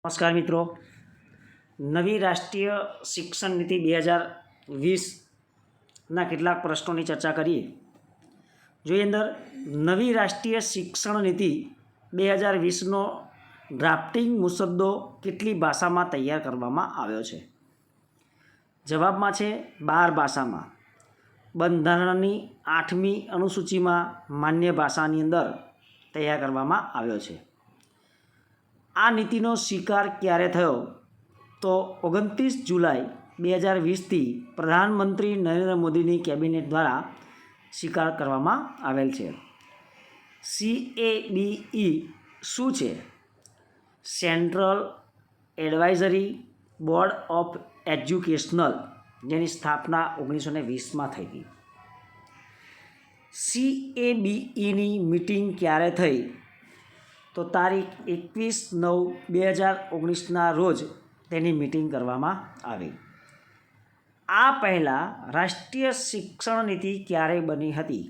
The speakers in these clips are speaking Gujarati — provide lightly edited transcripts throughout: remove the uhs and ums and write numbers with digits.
નમસ્કાર મિત્રો, નવી રાષ્ટ્રીય શિક્ષણ નીતિ 2020ના કેટલાક પ્રશ્નોની ચર્ચા કરીએ. જોઈએ અંદર નવી રાષ્ટ્રીય શિક્ષણ નીતિ 2020નો ડ્રાફ્ટિંગ મુસદ્દો કેટલી ભાષામાં તૈયાર કરવામાં આવ્યો છે? જવાબમાં છે 12 ભાષામાં. બંધારણની 8મી અનુસૂચિમાં માન્ય ભાષાની અંદર તૈયાર કરવામાં આવ્યો છે. આ નીતિનો સ્વીકાર ક્યારે થયો? તો 29 જુલાઈ 2020થી પ્રધાનમંત્રી નરેન્દ્ર મોદીની કેબિનેટ દ્વારા સ્વીકાર કરવામાં આવેલ છે. CABE શું છે? Central advisory board of educational, જેની સ્થાપના 1920માં થઈ હતી. CABEની મિટિંગ ક્યારે થઈ? તો તારીખ 21/9/2019ના રોજ તેની મિટિંગ કરવામાં આવી. આ પહેલાં રાષ્ટ્રીય શિક્ષણ નીતિ ક્યારે બની હતી?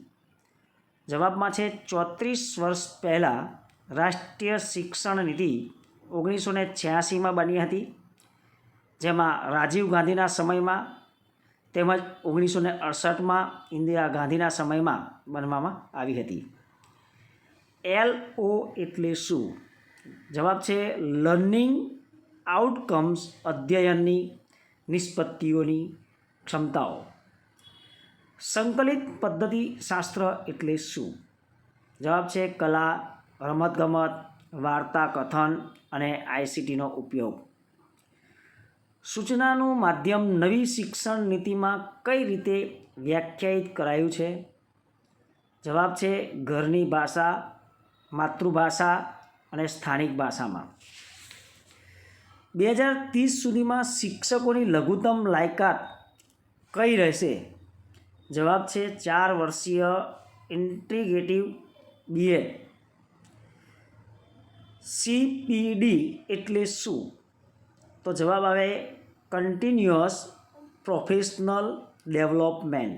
જવાબમાં છે 34 વર્ષ પહેલાં રાષ્ટ્રીય શિક્ષણ નીતિ 1986માં બની હતી, જેમાં રાજીવ ગાંધીના સમયમાં તેમજ 1968માં ઇન્દિરા ગાંધીના સમયમાં બનવામાં આવી હતી. LO એટલે શું? જવાબ છે લર્નિંગ આઉટકમ્સ, અધ્યયનની નિષ્પત્તિઓની ક્ષમતાઓ. સંકલિત પદ્ધતિશાસ્ત્ર એટલે શું? જવાબ છે કલા, રમતગમત, વાર્તા કથન અને ICTનો ઉપયોગ. સૂચનાનું માધ્યમ નવી શિક્ષણ નીતિમાં કઈ રીતે વ્યાખ્યાયિત કરાયું છે? જવાબ છે ઘરની ભાષા, માતૃભાષા અને સ્થાનિક ભાષામાં. 2030 સુધીમાં શિક્ષકોની લઘુત્તમ લાયકાત કઈ રહેશે? જવાબ છે 4 વર્ષીય ઇન્ટિગ્રેટિવ BA. CPD એટલે શું? તો જવાબ આવે કન્ટિન્યુઅસ પ્રોફેશનલ ડેવલપમેન્ટ.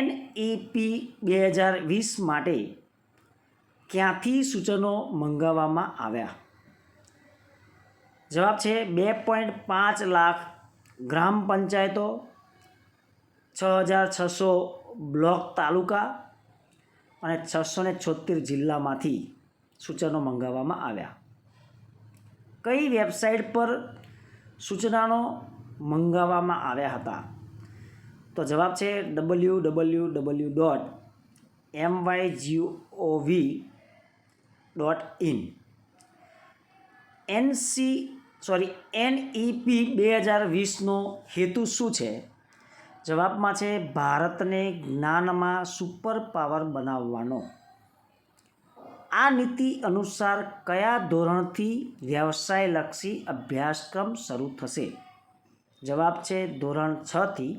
NEP 2020 માટે ક્યાંથી સૂચનો મંગાવવામાં આવ્યા? જવાબ છે 2.5 લાખ ગ્રામ પંચાયતો, 6600 બ્લોક તાલુકા અને 676 જિલ્લામાંથી સૂચનો મંગાવવામાં આવ્યા. કઈ વેબસાઇટ પર સૂચનાનો મંગાવવામાં આવ્યા હતા? તો જવાબ છે www.mygov.in. NEP 2020નો હેતુ શું છે? જવાબમાં છે ભારતને જ્ઞાનમાં સુપર પાવર બનાવવાનો. આ નીતિ અનુસાર કયા ધોરણથી વ્યવસાયલક્ષી અભ્યાસક્રમ શરૂ થશે? જવાબ છે ધોરણ 6થી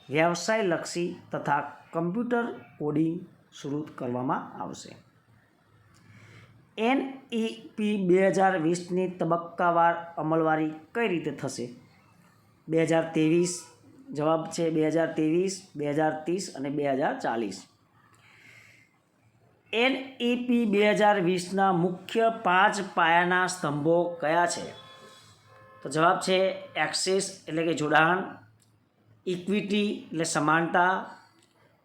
વ્યવસાયલક્ષી તથા કમ્પ્યુટર કોડિંગ શરૂ કરવામાં આવશે. NEP 2020ની તબક્કાવાર અમલવારી કઈ રીતે થશે? 2023, જવાબ છે 2023, 2030 અને 2040. NEP 2020ના મુખ્ય 5 પાયાના સ્તંભો કયા છે? તો જવાબ છે એક્સેસ એટલે કે જોડાણ, ઇક્વિટી એટલે સમાનતા,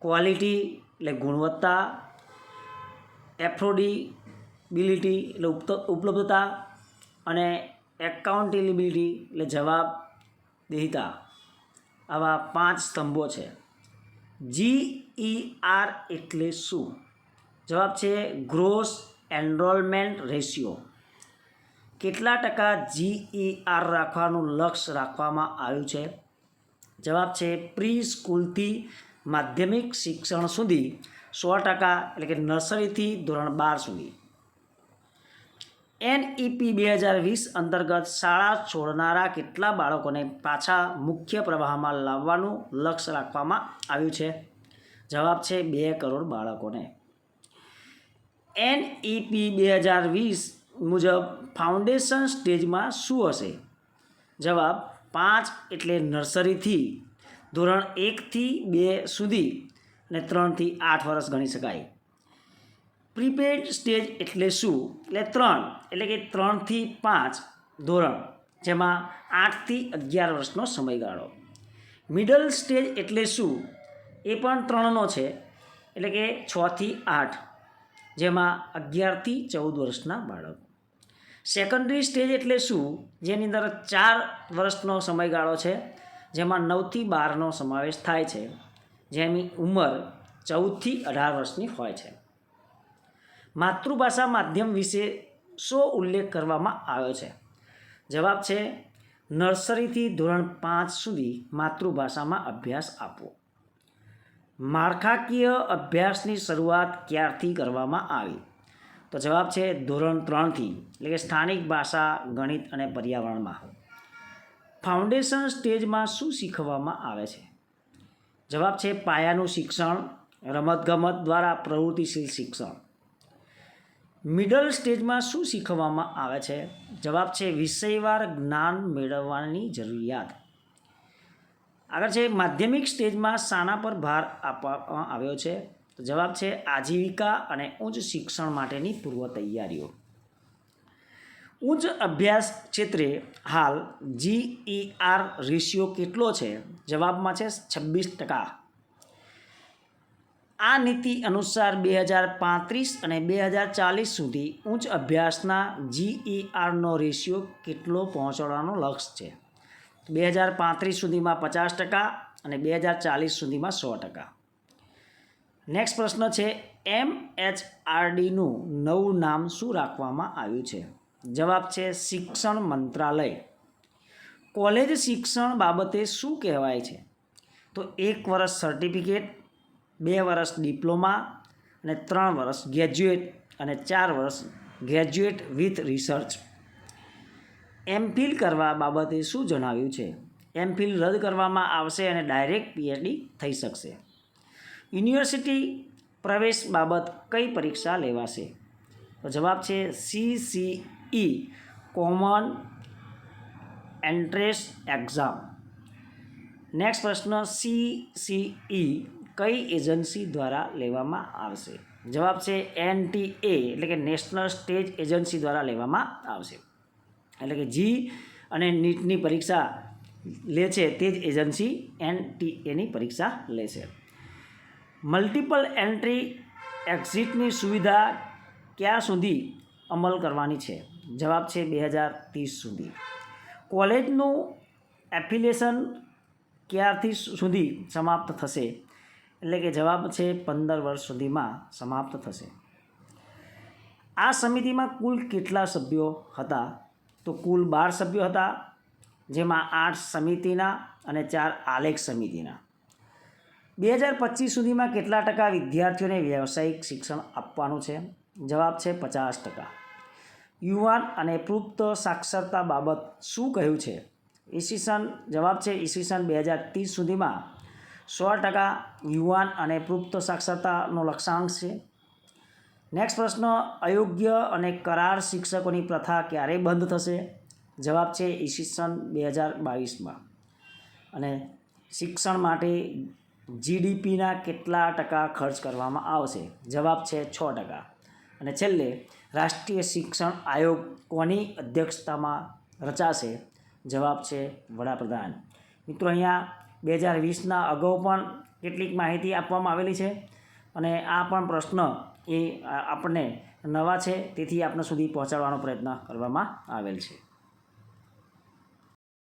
ક્વોલિટી એટલે ગુણવત્તા, એફોર્ડેબિલિટી એટલે ઉપલબ્ધતા અને એકાઉન્ટેબિલિટી એટલે જવાબદેહિતા. આવા 5 સ્તંભો છે. GER એટલે શું? જવાબ છે ગ્રોસ એનરોલમેન્ટ રેશિયો. કેટલા ટકા GER રાખવાનું લક્ષ્ય રાખવામાં આવ્યું છે? જવાબ છે પ્રી સ્કૂલથી માધ્યમિક શિક્ષણ સુધી 100%, એટલે કે નર્સરીથી ધોરણ 12 સુધી. NEP 2020 અંતર્ગત શાળા છોડનારા કેટલા બાળકોને પાછા મુખ્ય પ્રવાહમાં લાવવાનું લક્ષ્ય રાખવામાં આવ્યું છે? જવાબ છે 2 કરોડ બાળકોને. NEP 2020 મુજબ ફાઉન્ડેશન સ્ટેજમાં શું હશે? જવાબ 5 એટલે નર્સરીથી ધોરણ 1થી 2 સુધી અને 3 થી 8 વર્ષ ગણી શકાય. પ્રીપેડ સ્ટેજ એટલે શું? એટલે 3 એટલે કે 3 થી 5 ધોરણ, જેમાં 8 થી 11 વર્ષનો સમયગાળો. મિડલ સ્ટેજ એટલે શું? એ પણ 3નો છે, એટલે કે 6 થી 8, જેમાં 11 થી 14 વર્ષના બાળકો. સેકન્ડરી સ્ટેજ એટલે શું? જેની અંદર 4 વર્ષનો સમયગાળો છે, જેમાં 9 થી 12નો સમાવેશ થાય છે, જેની ઉંમર 14 થી 18 વર્ષની હોય છે. માતૃભાષા માધ્યમ વિશે શો ઉલ્લેખ કરવામાં આવ્યો છે? જવાબ છે નર્સરીથી ધોરણ 5 સુધી માતૃભાષામાં અભ્યાસ આપવો. માળખાકીય અભ્યાસની શરૂઆત ક્યારથી કરવામાં આવી? તો જવાબ છે ધોરણ 3થી, એટલે કે સ્થાનિક ભાષા, ગણિત અને પર્યાવરણમાં. ફાઉન્ડેશન સ્ટેજમાં શું શીખવવામાં આવે છે? જવાબ છે પાયાનું શિક્ષણ, રમતગમત દ્વારા પ્રવૃત્તિશીલ શિક્ષણ. મિડલ સ્ટેજમાં શું શીખવવામાં આવે છે? જવાબ છે વિષયવાર જ્ઞાન મેળવવાની જરૂરિયાત. આગળ છે માધ્યમિક સ્ટેજમાં શાના પર ભાર આપવામાં આવ્યો છે? તો જવાબ છે આજીવિકા અને ઉચ્ચ શિક્ષણ માટેની પૂર્વ તૈયારીઓ. ઉચ્ચ અભ્યાસ ક્ષેત્રે હાલ GER રેશિયો કેટલો છે? જવાબમાં છે 26%. આ નીતિ અનુસાર 2035 અને 2040 સુધી ઉચ્ચ અભ્યાસના GERનો રેશિયો કેટલો પહોંચાડવાનો લક્ષ્ય છે? 2035 સુધીમાં 50% અને 2040 સુધીમાં 100%. નેક્સ્ટ પ્રશ્ન છે MHRDનું નવું નામ શું રાખવામાં આવ્યું છે? જવાબ છે શિક્ષણ મંત્રાલય. કોલેજ શિક્ષણ બાબતે શું કહેવાય છે? તો 1 વર્ષ સર્ટિફિકેટ, 2 વર્ષ ડિપ્લોમા અને 3 વર્ષ ગ્રેજ્યુએટ અને 4 વર્ષ ગ્રેજ્યુએટ વિથ રિસર્ચ. એમફિલ કરવા બાબતે શું જણાવ્યું છે? એમફિલ રદ કરવામાં આવશે અને ડાયરેક્ટ PhD થઈ શકશે. યુનિવર્સિટી પ્રવેશ બાબત કઈ પરીક્ષા લેવાશે? તો જવાબ છે CCE common entrance exam. Next પ્રશ્ન CCE કઈ એજન્સી દ્વારા લેવામાં આવશે? જવાબ છે NTA એટલે કે નેશનલ સ્ટેજ એજન્સી દ્વારા લેવામાં આવશે. એટલે કે જી અને નીટની પરીક્ષા લે છે તે જ એજન્સી NTAની પરીક્ષા લે છે. મલ્ટિપલ એન્ટ્રી એક્ઝિટની સુવિધા ક્યાં સુધી અમલ કરવાની છે? જવાબ છે 2030 સુધી. કોલેજનું એફિલિએશન ક્યારથી સુધી સમાપ્ત થશે? એટલે કે જવાબ છે 15 વર્ષ સુધીમાં સમાપ્ત થશે. આ સમિતિમાં કુલ કેટલા સભ્યો હતા? તો કુલ 12 સભ્યો હતા, જેમાં 8 સમિતિના અને 4 આલેખ સમિતિના. 2025 સુધીમાં કેટલા ટકા વિદ્યાર્થીઓને વ્યવસાયિક શિક્ષણ આપવાનું છે? જવાબ છે 50%. યુવાન અને પુખ્ત સાક્ષરતા બાબત શું કહ્યું છે? જવાબ છે ઈસવીસન 2030 સુધીમાં 100% યુવાન અને પુખ્ત સાક્ષરતાનો લક્ષ્યાંક છે. નેક્સ્ટ પ્રશ્ન અયોગ્ય અને કરાર શિક્ષકોની પ્રથા ક્યારે બંધ થશે? જવાબ છે ઈસવીસન 2022માં. અને શિક્ષણ માટે GDPના કેટલા ટકા ખર્ચ કરવામાં આવશે? જવાબ છે 6%. અને છેલ્લે રાષ્ટ્રીય શિક્ષણ આયોગ કોની અધ્યક્ષતામાં રચાશે? જવાબ છે વડાપ્રધાન. મિત્રો, અહીંયા 2020ના અગાઉ પણ કેટલીક માહિતી આપવામાં આવેલી છે અને આ પણ પ્રશ્ન એ આપણને નવા છે, તેથી આપણા સુધી પહોંચાડવાનો પ્રયત્ન કરવામાં આવેલ છે.